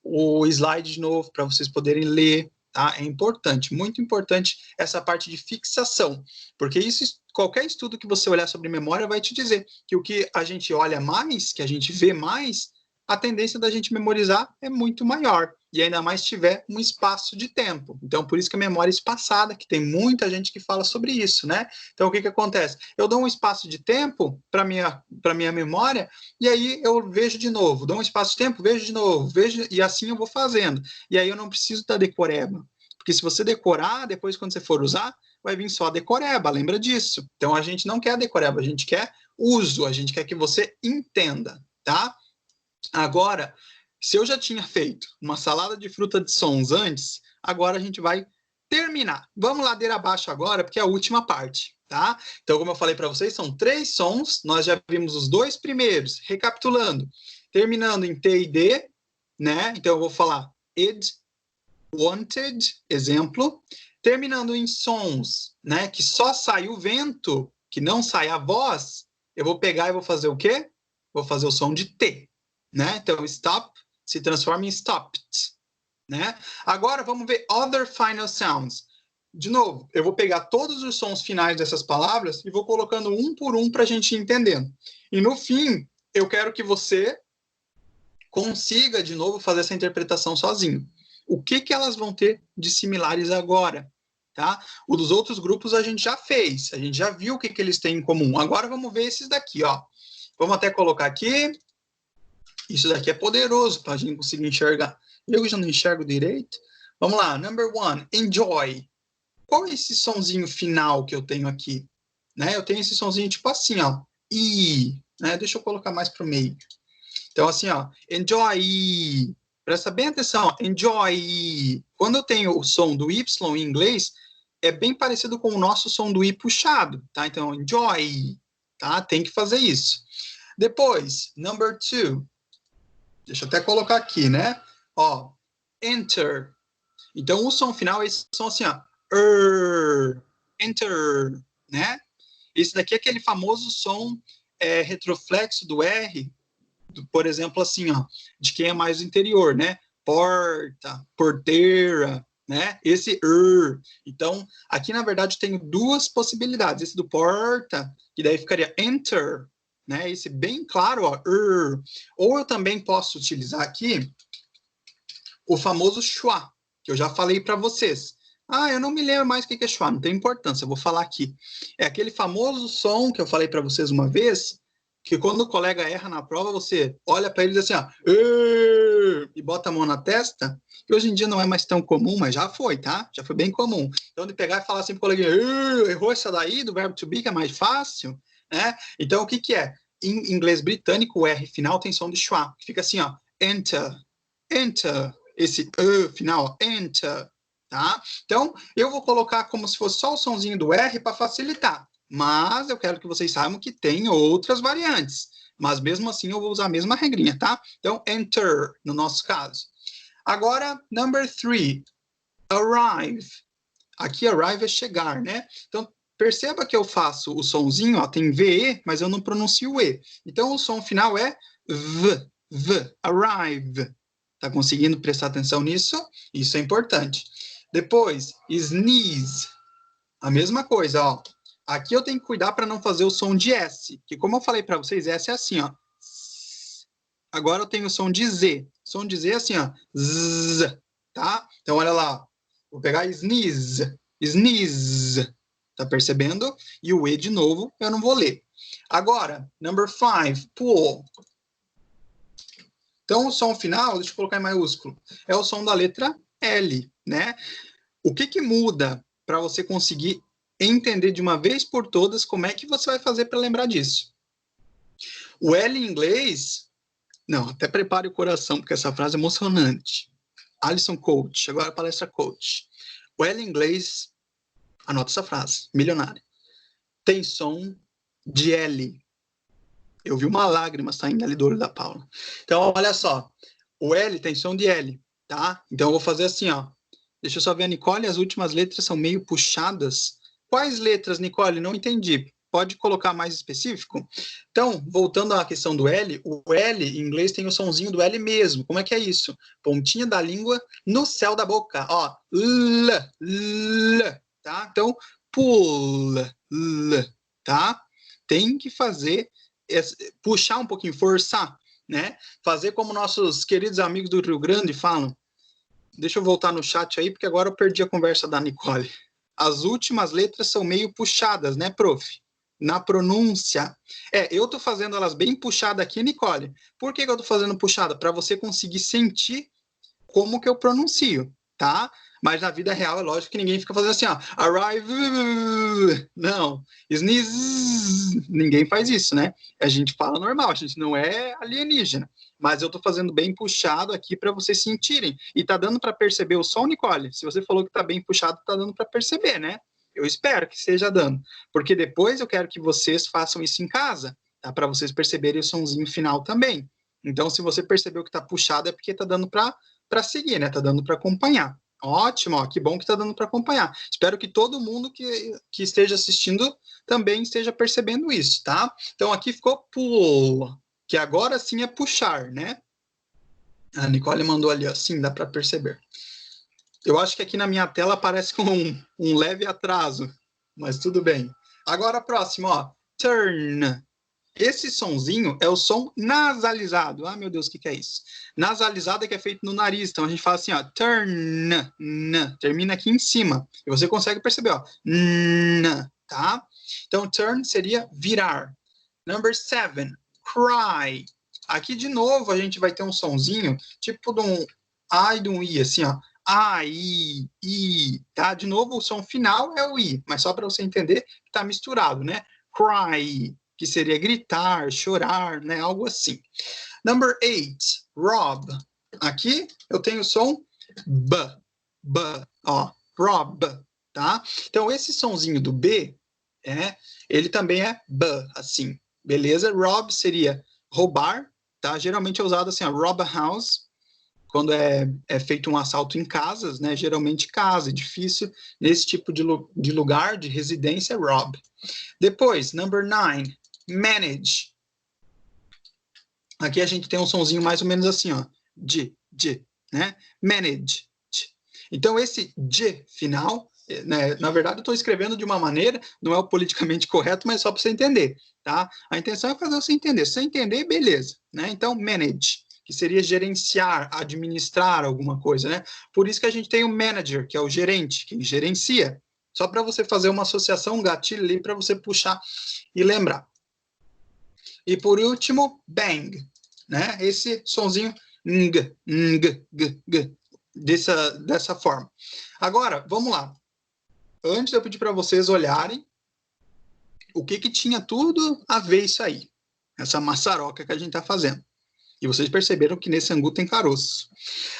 o slide de novo, para vocês poderem ler, tá? É importante, muito importante essa parte de fixação, porque isso, qualquer estudo que você olhar sobre memória vai te dizer que o que a gente olha mais, que a gente vê mais, a tendência da gente memorizar é muito maior, e ainda mais se tiver um espaço de tempo. Então, por isso que a memória espaçada, que tem muita gente que fala sobre isso, né? Então, o que acontece? Eu dou um espaço de tempo para minha memória, e aí eu vejo de novo, dou um espaço de tempo, vejo de novo, vejo, e assim eu vou fazendo. E aí eu não preciso da decoreba, porque se você decorar, depois quando você for usar, vai vir só a decoreba, lembra disso? Então, a gente não quer a decoreba, a gente quer uso, a gente quer que você entenda, tá? Agora, se eu já tinha feito uma salada de fruta de sons antes, agora a gente vai terminar. Vamos ladeira abaixo agora, porque é a última parte, tá? Então, como eu falei para vocês, são 3 sons, nós já vimos os 2 primeiros, recapitulando, terminando em T e D, né? Então, eu vou falar id, wanted, exemplo, terminando em sons, né? Que só sai o vento, que não sai a voz, eu vou pegar e vou fazer o quê? Vou fazer o som de T, né? Então, stop se transforma em stopped, né? Agora, vamos ver other final sounds. De novo, eu vou pegar todos os sons finais dessas palavras e vou colocando um por um para a gente ir entendendo. E no fim, eu quero que você consiga, de novo, fazer essa interpretação sozinho. O que elas vão ter de similares agora? Tá? O dos outros grupos a gente já fez, a gente já viu o que eles têm em comum. Agora vamos ver esses daqui, ó. Vamos até colocar aqui. Isso daqui é poderoso para a gente conseguir enxergar. Eu já não enxergo direito. Vamos lá, number 1, enjoy. Qual é esse sonzinho final que eu tenho aqui? Né? Eu tenho esse sonzinho tipo assim, ó. I, né? Deixa eu colocar mais para o meio. Então, assim, ó, enjoy. Presta bem atenção, ó. Enjoy. Quando eu tenho o som do Y em inglês, é bem parecido com o nosso som do I puxado, tá? Então, enjoy, tá? Tem que fazer isso. Depois, number 2. Deixa eu até colocar aqui, né? Ó, enter. Então, o som final, esse som assim, ó. Enter, né? Esse daqui é aquele famoso som retroflexo do R, por exemplo, assim, ó, de quem é mais do interior, né? Porta, porteira, né? Esse Então, aqui, na verdade, tenho duas possibilidades. Esse do porta, que daí ficaria enter, né? Esse bem claro, ó, Ou eu também posso utilizar aqui o famoso schwa, que eu já falei para vocês. Ah, eu não me lembro mais o que é schwa, não tem importância, eu vou falar aqui. É aquele famoso som que eu falei para vocês uma vez, que quando o colega erra na prova, você olha para ele e diz assim, ó, e bota a mão na testa, que hoje em dia não é mais tão comum, mas já foi, tá? Já foi bem comum. Então, de pegar e falar assim pro coleguinha, errou essa daí do verbo to be, que é mais fácil, né? Então, o que é? Em inglês britânico, o R final tem som de schwa, que fica assim, ó, enter, enter, esse final, enter, tá? Então, eu vou colocar como se fosse só o sonzinho do R para facilitar. Mas eu quero que vocês saibam que tem outras variantes. Mas mesmo assim eu vou usar a mesma regrinha, tá? Então, enter, no nosso caso. Agora, number 3, arrive. Aqui, arrive é chegar, né? Então, perceba que eu faço o sonzinho, ó, tem VE, mas eu não pronuncio o E. Então, o som final é V, arrive. Tá conseguindo prestar atenção nisso? Isso é importante. Depois, sneeze. A mesma coisa, ó. Aqui eu tenho que cuidar para não fazer o som de S, que como eu falei para vocês, S é assim, ó. Agora eu tenho o som de Z. O som de Z é assim, ó. Z, tá? Então, olha lá. Vou pegar sneeze. Sneeze. Tá percebendo? E o E de novo, eu não vou ler. Agora, number 5, pull. Então, o som final, deixa eu colocar em maiúsculo, é o som da letra L, né? O que muda para você conseguir entender de uma vez por todas como é que você vai fazer para lembrar disso? O L em inglês... Não, até prepare o coração, porque essa frase é emocionante. Alison Coach, agora a palestra Coach. O L em inglês, anota essa frase, milionária. Tem som de L. Eu vi uma lágrima saindo ali do olho da Paula. Então, olha só. O L tem som de L, tá? Então, eu vou fazer assim, ó. Deixa eu só ver a Nicole, as últimas letras são meio puxadas. Quais letras, Nicole? Não entendi. Pode colocar mais específico? Então, voltando à questão do L, o L em inglês tem o sonzinho do L mesmo. Como é que é isso? Pontinha da língua no céu da boca. Ó, L, tá? Então, pull, L, tá? Tem que fazer, puxar um pouquinho, forçar, né? Fazer como nossos queridos amigos do Rio Grande falam. Deixa eu voltar no chat aí, porque agora eu perdi a conversa da Nicole. As últimas letras são meio puxadas, né, prof? Na pronúncia. Eu tô fazendo elas bem puxadas aqui, Nicole. Por que eu tô fazendo puxada? Para você conseguir sentir como que eu pronuncio, tá? Mas na vida real é lógico que ninguém fica fazendo assim, ó. Arrive. Não. Sneeze. Ninguém faz isso, né? A gente fala normal, a gente não é alienígena. Mas eu tô fazendo bem puxado aqui para vocês sentirem. E tá dando para perceber o som, Nicole? Se você falou que tá bem puxado, tá dando para perceber, né? Eu espero que esteja dando. Porque depois eu quero que vocês façam isso em casa, tá? Para vocês perceberem o sonzinho final também. Então, se você percebeu que tá puxado, é porque tá dando para seguir, né? Tá dando para acompanhar. Ótimo, ó, que bom que está dando para acompanhar. Espero que todo mundo que esteja assistindo também esteja percebendo isso, tá? Então, aqui ficou pull, que agora sim é puxar, né? A Nicole mandou ali, ó, sim, dá para perceber. Eu acho que aqui na minha tela aparece com um leve atraso, mas tudo bem. Agora, próximo, ó, turn. Esse sonzinho é o som nasalizado. Ah, meu Deus, o que é isso? Nasalizado é que é feito no nariz. Então a gente fala assim, ó, turn, termina aqui em cima. E você consegue perceber, ó, tá? Então turn seria virar. Number 7, cry. Aqui de novo a gente vai ter um sonzinho tipo de um A e de um I, assim, ó. A, I, tá? De novo o som final é o I, mas só para você entender que tá misturado, né? Cry, que seria gritar, chorar, né? Algo assim. Number 8, rob. Aqui eu tenho o som B, ó, rob, tá? Então esse sonzinho do B, ele também é B, assim, beleza? Rob seria roubar, tá? Geralmente é usado assim, ó, rob a house, quando é feito um assalto em casas, né? Geralmente casa, edifício, nesse tipo de lugar, de residência, rob. Depois, number 9, manage. Aqui a gente tem um sonzinho mais ou menos assim, ó, de, né? Manage. Então esse de final, né, na verdade eu estou escrevendo de uma maneira, não é o politicamente correto, mas só para você entender, tá? A intenção é fazer você entender. Se você entender, beleza, né? Então manage, que seria gerenciar, administrar alguma coisa, né? Por isso que a gente tem o manager, que é o gerente, que gerencia. Só para você fazer uma associação, um gatilho ali para você puxar e lembrar. E por último, bang, né? Esse sonzinho dessa forma. Agora, vamos lá. Antes eu pedi para vocês olharem o que tinha tudo a ver isso aí, essa maçaroca que a gente está fazendo. E vocês perceberam que nesse angu tem caroço.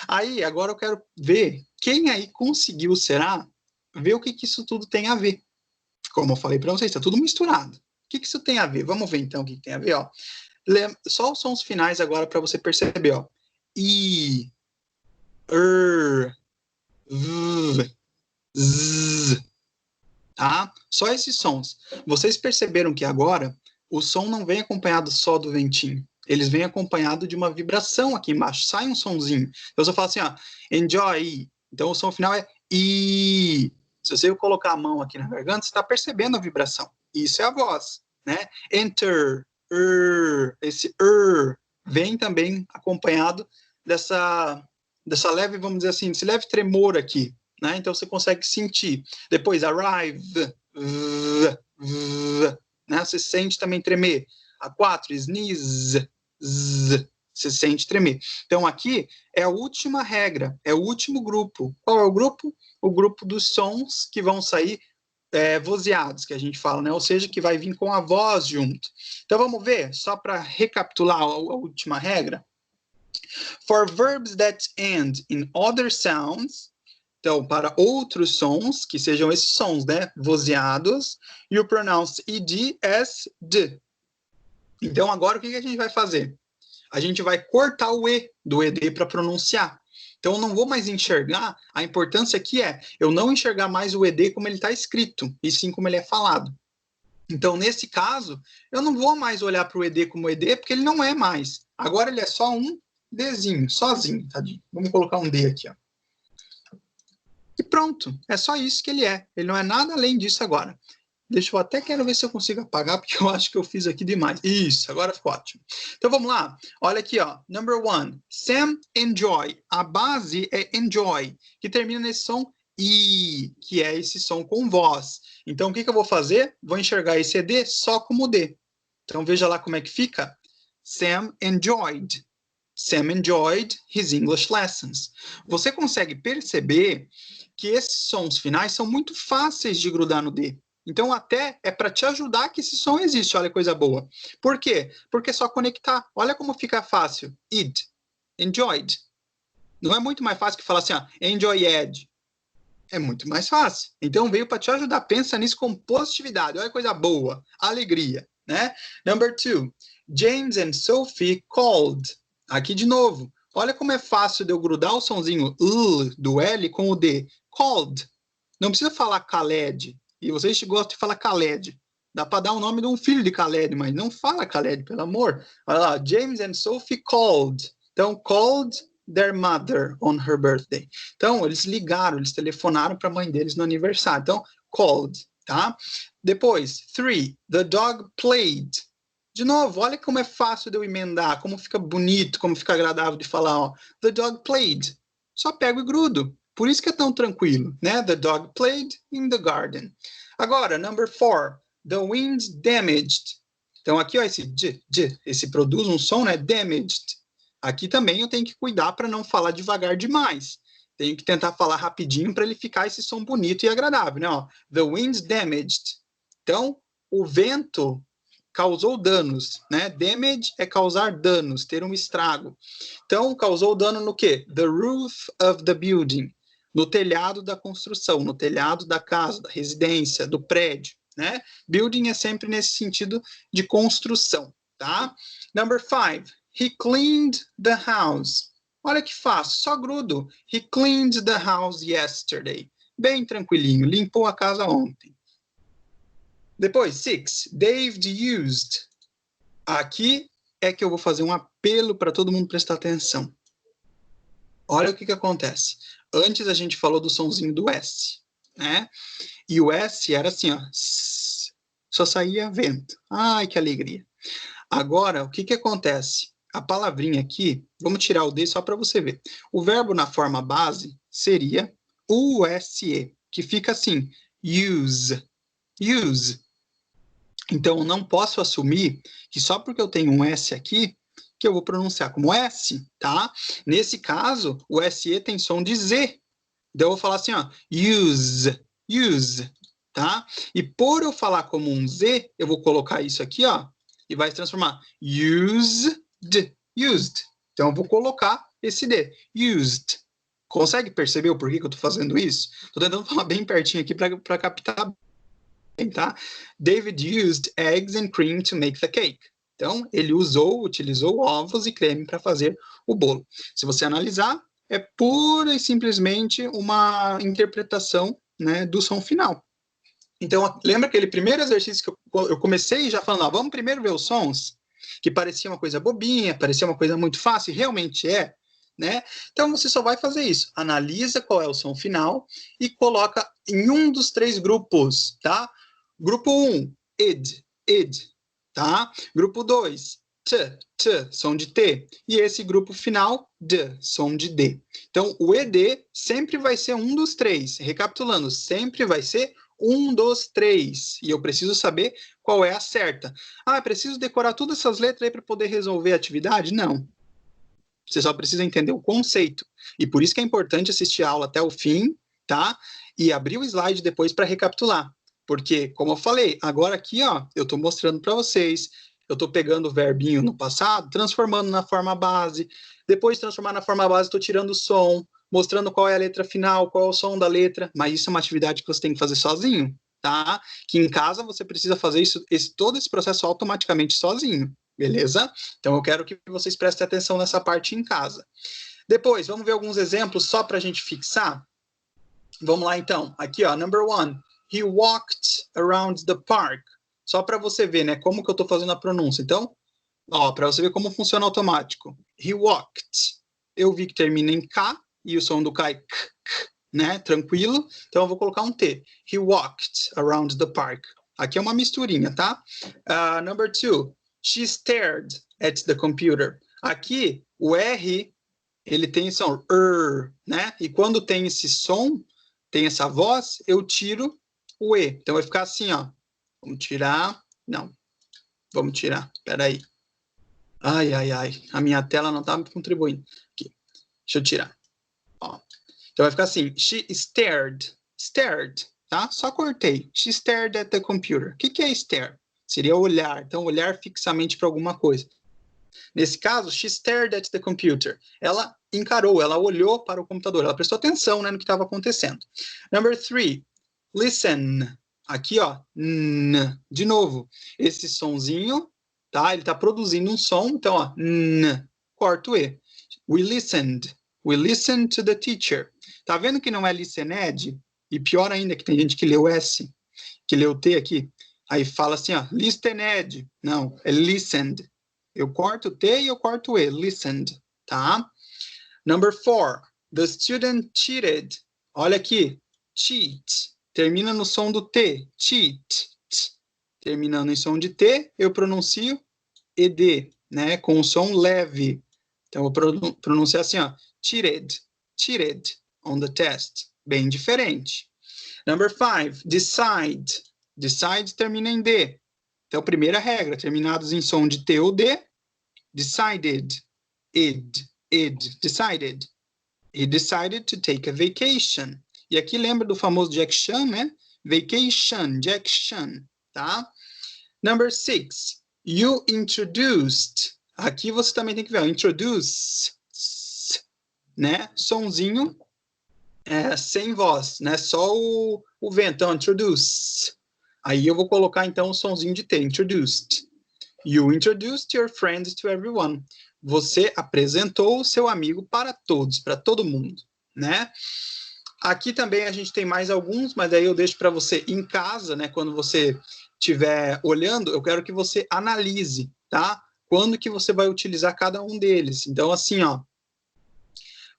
Aí, agora eu quero ver quem aí conseguiu, será, ver o que isso tudo tem a ver. Como eu falei para vocês, está tudo misturado. O que isso tem a ver? Vamos ver então o que tem a ver, ó. Só os sons finais agora para você perceber, ó. I, v, z, tá? Só esses sons. Vocês perceberam que agora o som não vem acompanhado só do ventinho. Eles vêm acompanhado de uma vibração aqui embaixo. Sai um sonzinho. Então, se eu falo assim, ó, enjoy. Então, o som final é i. Se você colocar a mão aqui na garganta, você está percebendo a vibração. Isso é a voz, né? Enter, esse vem também acompanhado dessa leve, vamos dizer assim, desse leve tremor aqui, né? Então você consegue sentir. Depois, arrive, né? Você sente também tremer. A 4, sneeze, você sente tremer. Então aqui é a última regra, é o último grupo. Qual é o grupo? O grupo dos sons que vão sair vozeados, que a gente fala, né? Ou seja, que vai vir com a voz junto. Então vamos ver, só para recapitular a última regra. For verbs that end in other sounds, então, para outros sons, que sejam esses sons, né, vozeados, you pronounce ed as d. Então, agora o que a gente vai fazer? A gente vai cortar o e do ed para pronunciar. Então, eu não vou mais enxergar, a importância aqui é eu não enxergar mais o ed como ele está escrito, e sim como ele é falado. Então, nesse caso, eu não vou mais olhar para o ed como ed, porque ele não é mais. Agora ele é só um Dzinho, sozinho, tadinho. Vamos colocar um D aqui, ó. E pronto, é só isso que ele é. Ele não é nada além disso agora. Deixa eu até quero ver se eu consigo apagar, porque eu acho que eu fiz aqui demais. Isso, agora ficou ótimo. Então vamos lá. Olha aqui, ó. Number 1, Sam enjoy. A base é enjoy, que termina nesse som I, que é esse som com voz. Então o que eu vou fazer? Vou enxergar esse ED só como D. Então veja lá como é que fica. Sam enjoyed. Sam enjoyed his English lessons. Você consegue perceber que esses sons finais são muito fáceis de grudar no D. Então, até é para te ajudar que esse som existe. Olha que coisa boa. Por quê? Porque é só conectar. Olha como fica fácil. Id, enjoyed. Não é muito mais fácil que falar assim, ó, enjoyed. É muito mais fácil. Então, veio para te ajudar. Pensa nisso com positividade. Olha que coisa boa. Alegria, né? Number 2. James and Sophie called. Aqui de novo. olha como é fácil de eu grudar o sonzinho do L com o D. Called. Não precisa falar Khaled. E vocês gostam de falar Khaled. Dá para dar o nome de um filho de Khaled, mas não fala Khaled, pelo amor. Olha lá, James and Sophie called. Então, called their mother on her birthday. Então, eles ligaram, eles telefonaram para a mãe deles no aniversário. Então, called, tá? Depois, 3, the dog played. De novo, olha como é fácil de eu emendar, como fica bonito, como fica agradável de falar, ó. The dog played. Só pego e grudo. Por isso que é tão tranquilo, né? The dog played in the garden. Agora, number 4, the wind damaged. Então, aqui, ó, esse produz um som, né? Damaged. Aqui também eu tenho que cuidar para não falar devagar demais. Tenho que tentar falar rapidinho para ele ficar esse som bonito e agradável, né? Ó, the wind damaged. Então, o vento causou danos, né? Damage é causar danos, ter um estrago. Então, causou dano no quê? The roof of the building. No telhado da construção, no telhado da casa, da residência, do prédio, né? Building é sempre nesse sentido de construção, tá? Number 5, he cleaned the house. Olha que fácil, só grudo. He cleaned the house yesterday. Bem tranquilinho, limpou a casa ontem. Depois, 6, David used. Aqui é que eu vou fazer um apelo para todo mundo prestar atenção. Olha o que acontece. Antes a gente falou do sonzinho do S, né? E o S era assim, ó. Só saía vento. Ai, que alegria. Agora, o que acontece? A palavrinha aqui, vamos tirar o D só para você ver. O verbo na forma base seria USE, que fica assim, use. Use. Então, eu não posso assumir que só porque eu tenho um S aqui, que eu vou pronunciar como S, tá? Nesse caso, o SE tem som de Z. Então, eu vou falar assim, ó, use, tá? E por eu falar como um Z, eu vou colocar isso aqui, ó, e vai se transformar used. Então, eu vou colocar esse D, used. Consegue perceber o porquê que eu tô fazendo isso? Tô tentando falar bem pertinho aqui para captar bem, tá? David used eggs and cream to make the cake. Então, ele utilizou ovos e creme para fazer o bolo. Se você analisar, é pura e simplesmente uma interpretação, né, do som final. Então, lembra aquele primeiro exercício que eu comecei já falando, ó, vamos primeiro ver os sons, que parecia uma coisa bobinha, parecia uma coisa muito fácil, e realmente é, né? Então, você só vai fazer isso. Analisa qual é o som final e coloca em um dos 3 grupos, tá? Grupo 1, id, tá? Grupo 2, t, som de T. E esse grupo final, d, som de D. Então, o ED sempre vai ser um dos 3. Recapitulando, sempre vai ser um dos 3. E eu preciso saber qual é a certa. Ah, preciso decorar todas essas letras aí para poder resolver a atividade? Não. Você só precisa entender o conceito. E por isso que é importante assistir a aula até o fim, tá? E abrir o slide depois para recapitular. Porque, como eu falei, agora aqui, ó, eu estou mostrando para vocês, eu estou pegando o verbinho no passado, transformando na forma base, depois de transformar na forma base, estou tirando o som, mostrando qual é a letra final, qual é o som da letra, mas isso é uma atividade que você tem que fazer sozinho, tá? Que em casa você precisa fazer todo esse processo automaticamente sozinho, beleza? Então eu quero que vocês prestem atenção nessa parte em casa. Depois, vamos ver alguns exemplos só para a gente fixar? Vamos lá então, aqui ó, number 1. He walked around the park. Só para você ver, né, como que eu estou fazendo a pronúncia. Então, ó, para você ver como funciona automático. He walked. Eu vi que termina em K e o som do K é k, né, tranquilo. Então, eu vou colocar um T. He walked around the park. Aqui é uma misturinha, tá? Number 2. She stared at the computer. Aqui, o R, ele tem som, né? E quando tem esse som, tem essa voz, eu tiro o E. Então vai ficar assim, ó. Vamos tirar. Não. Vamos tirar. Espera aí. Ai. A minha tela não está contribuindo. Aqui. Deixa eu tirar. Ó. Então vai ficar assim. She stared. Stared. Tá? Só cortei. She stared at the computer. O que é stare? Seria olhar. Então, olhar fixamente para alguma coisa. Nesse caso, she stared at the computer. Ela encarou, ela olhou para o computador. Ela prestou atenção, né, no que estava acontecendo. Number 3. Listen. Aqui, ó, n. De novo, esse sonzinho, tá? Ele está produzindo um som, então, ó, n. Corta o E. We listened. We listened to the teacher. Tá vendo que não é listened? E pior ainda que tem gente que leu S, que leu T aqui. Aí fala assim, ó, listened. Não, é listened. Eu corto o T e eu corto o E. Listened, tá? Number 4. The student cheated. Olha aqui. Cheat. Termina no som do T. Cheat. Terminando em som de T, eu pronuncio ED, né? Com o som leve. Então, eu vou pronunciar assim, ó. Cheated. Cheated on the test. Bem diferente. Number 5. Decide. Decide termina em D. Então, primeira regra, terminados em som de T ou D. Decided. Id. Decided. He decided to take a vacation. E aqui lembra do famoso Jack Chan, né? Vacation, Jack Chan, tá? Number 6. You introduced. Aqui você também tem que ver, ó, introduce, né? Sonzinho sem voz, né? Só o vento, então, introduce. Aí eu vou colocar, então, o sonzinho de T, introduced. You introduced your friends to everyone. Você apresentou o seu amigo para todos, para todo mundo, né? Aqui também a gente tem mais alguns, mas aí eu deixo para você em casa, né? Quando você estiver olhando, eu quero que você analise, tá? Quando que você vai utilizar cada um deles. Então, assim, ó,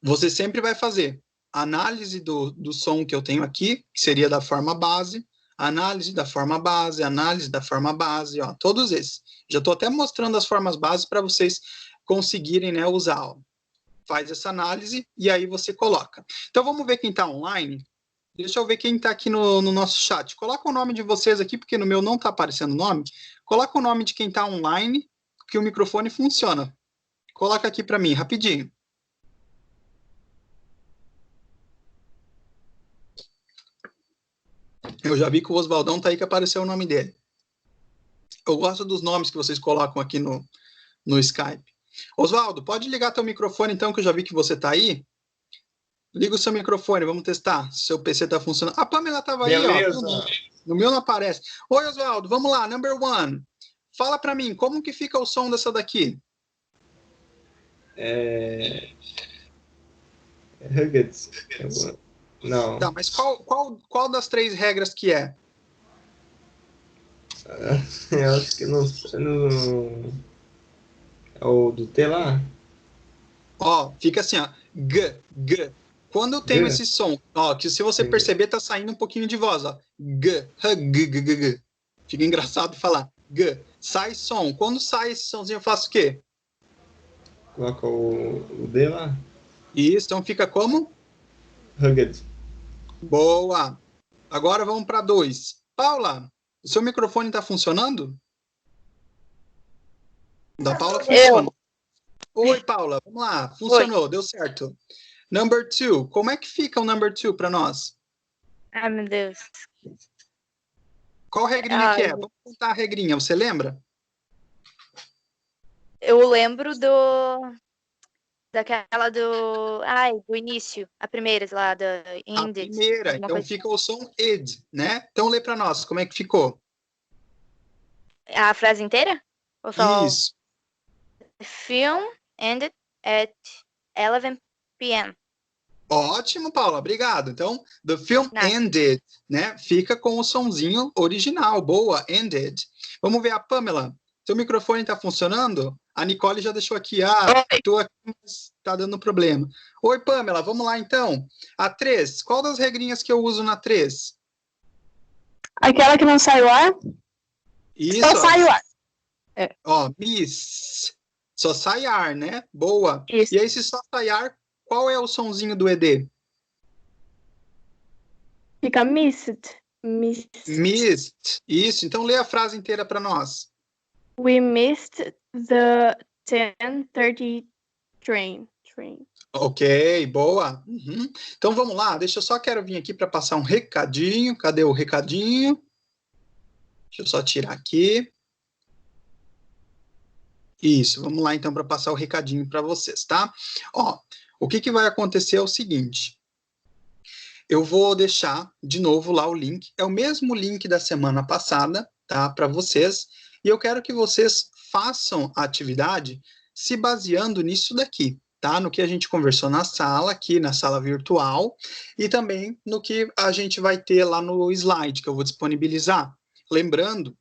você sempre vai fazer análise do som que eu tenho aqui, que seria da forma base, análise da forma base, análise da forma base, ó, todos esses. Já estou até mostrando as formas bases para vocês conseguirem, né, usar. Ó. Faz essa análise e aí você coloca. Então, vamos ver quem está online. Deixa eu ver quem está aqui no nosso chat. Coloca o nome de vocês aqui, porque no meu não está aparecendo o nome. Coloca o nome de quem está online, que o microfone funciona. Coloca aqui para mim, rapidinho. Eu já vi que o Oswaldão está aí, que apareceu o nome dele. Eu gosto dos nomes que vocês colocam aqui no Skype. Oswaldo, pode ligar teu microfone, então, que eu já vi que você está aí. Liga o seu microfone, vamos testar se o seu PC está funcionando. A Pamela estava aí, ó. No meu não aparece. Oi, Oswaldo, vamos lá, number 1. Fala para mim, como que fica o som dessa daqui? Huggets. Não. Tá, mas qual das 3 regras que é? Eu acho que não. É o do T lá? Ó, fica assim, ó. G. Quando eu tenho esse som, ó, que se você perceber, tá saindo um pouquinho de voz, ó. G. Fica engraçado falar. G. Sai som. Quando sai esse somzinho, eu faço o quê? Coloca o D lá? Isso, então fica como? Hugged. Boa. Agora vamos para 2. Paula, o seu microfone tá funcionando? Da Paula funciona. Oi, Paula, vamos lá. Funcionou, Oi. Deu certo. Number 2. Como é que fica o number 2 para nós? Ai, meu Deus. Qual regrinha que é? Vamos contar a regrinha, você lembra? Eu lembro daquela do início, a primeira lá, da Indeed. A primeira, então fica o som id, né? Então lê para nós, como é que ficou? A frase inteira? Ou só... Isso. The film ended at 11 p.m. Ótimo, Paula, obrigado. Então, the film ended, né? Fica com o sonzinho original. Boa, ended. Vamos ver a Pamela. Seu microfone está funcionando? A Nicole já deixou aqui. Estou aqui, mas está dando problema. Oi, Pamela, vamos lá então. A 3, qual das regrinhas que eu uso na 3? Aquela que não sai o ar? Isso. Só sai o ar. Ó, miss. Só sai ar, né? Boa. Isso. E aí, se só sai ar, qual é o sonzinho do ED? Fica missed. Missed. Isso. Então, lê a frase inteira para nós. We missed the 10:30 train. Ok, boa. Uhum. Então, vamos lá. Quero vir aqui para passar um recadinho. Cadê o recadinho? Deixa eu só tirar aqui. Isso, vamos lá então para passar o recadinho para vocês, tá? Ó, o que vai acontecer é o seguinte. Eu vou deixar de novo lá o link. É o mesmo link da semana passada, tá? Para vocês. E eu quero que vocês façam a atividade se baseando nisso daqui, tá? No que a gente conversou na sala, aqui na sala virtual, e também no que a gente vai ter lá no slide, que eu vou disponibilizar. Lembrando,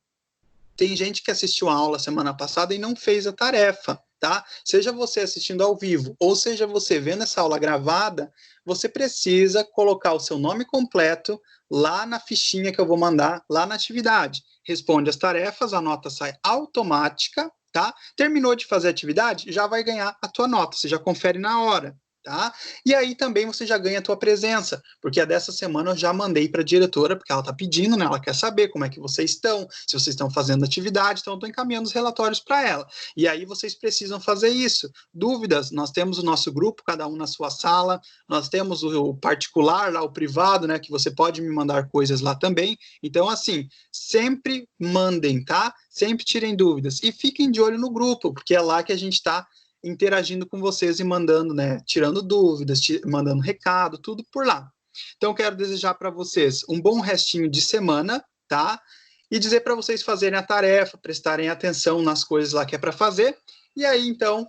tem gente que assistiu a aula semana passada e não fez a tarefa, tá? Seja você assistindo ao vivo, ou seja você vendo essa aula gravada, você precisa colocar o seu nome completo lá na fichinha que eu vou mandar, lá na atividade. Responde as tarefas, a nota sai automática, tá? Terminou de fazer a atividade, já vai ganhar a tua nota, você já confere na hora. Tá? E aí também você já ganha a tua presença, porque a dessa semana eu já mandei para a diretora, porque ela está pedindo, né? Ela quer saber como é que vocês estão, se vocês estão fazendo atividade, então eu estou encaminhando os relatórios para ela. E aí vocês precisam fazer isso. Dúvidas, nós temos o nosso grupo, cada um na sua sala, nós temos o particular lá, o privado, né? Que você pode me mandar coisas lá também. Então, assim, sempre mandem, tá? Sempre tirem dúvidas. E fiquem de olho no grupo, porque é lá que a gente está interagindo com vocês e mandando, né, tirando dúvidas, mandando recado, tudo por lá. Então, quero desejar para vocês um bom restinho de semana, tá? E dizer para vocês fazerem a tarefa, prestarem atenção nas coisas lá que é para fazer, e aí, então,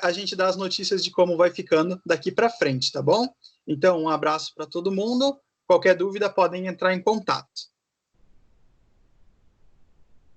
a gente dá as notícias de como vai ficando daqui para frente, tá bom? Então, um abraço para todo mundo, qualquer dúvida podem entrar em contato.